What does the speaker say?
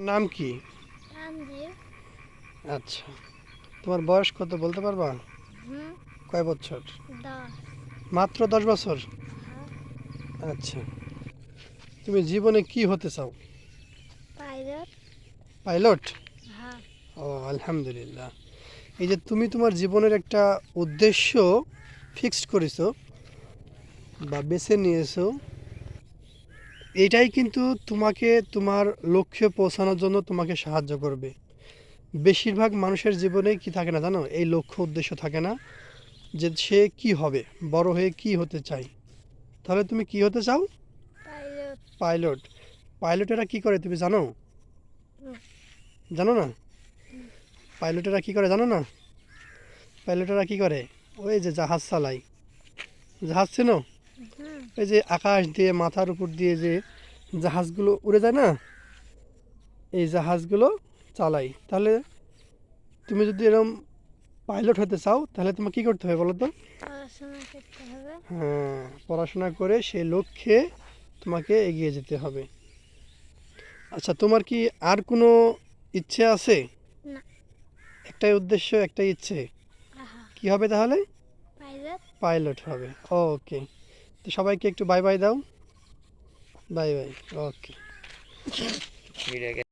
নাম কি? তানভীর। আচ্ছা, তোমার বয়স কত বলতে পারবা? হুম। কয় বছর? 10। মাত্র 10 বছর? হ্যাঁ। আচ্ছা, তুমি জীবনে কি হতে চাও? পাইলট। পাইলট? হ্যাঁ। ও, আলহামদুলিল্লাহ। এই যে তুমি তোমার জীবনের একটা উদ্দেশ্য ফিক্সড করেছো বা বেছে নিয়েছো, এটাই কিন্তু তোমাকে তোমার লক্ষ্যে পৌঁছানোর জন্য তোমাকে সাহায্য করবে। বেশিরভাগ মানুষের জীবনে কি থাকে না জানো, এই লক্ষ্য উদ্দেশ্য থাকে না যে সে কি হবে, বড় হয়ে কি হতে চায়। তাহলে তুমি কি হতে চাও? পাইলট। পাইলট। পাইলটেরা কি করে তুমি জানো? হুম। জানো না? হুম। পাইলটেরা কি করে জানো না? পাইলটেরা কি করে? ওই যে জাহাজ চালায়। জাহাজ চেনো? হুম। ওই যে আকাশ দিয়ে মাথার উপর দিয়ে যে জাহাজগুলো উড়ে যায় না, এই জাহাজগুলো চালায়। তাহলে তুমি যদি এরকম পাইলট হতে চাও তাহলে তোমাকে কি করতে হবে বলো তো? পড়াশোনা করতে হবে। হ্যাঁ, পড়াশোনা করে সেই লক্ষ্যে তোমাকে এগিয়ে যেতে হবে। আচ্ছা, তোমার কি আর কোনো ইচ্ছে আছে? না। একটাই উদ্দেশ্য, একটাই ইচ্ছে। আহা। কি হবে তাহলে? পাইলট। পাইলট হবে। ওকে, তো সবাইকে একটু বাই বাই দাও। Bye bye. ওকে।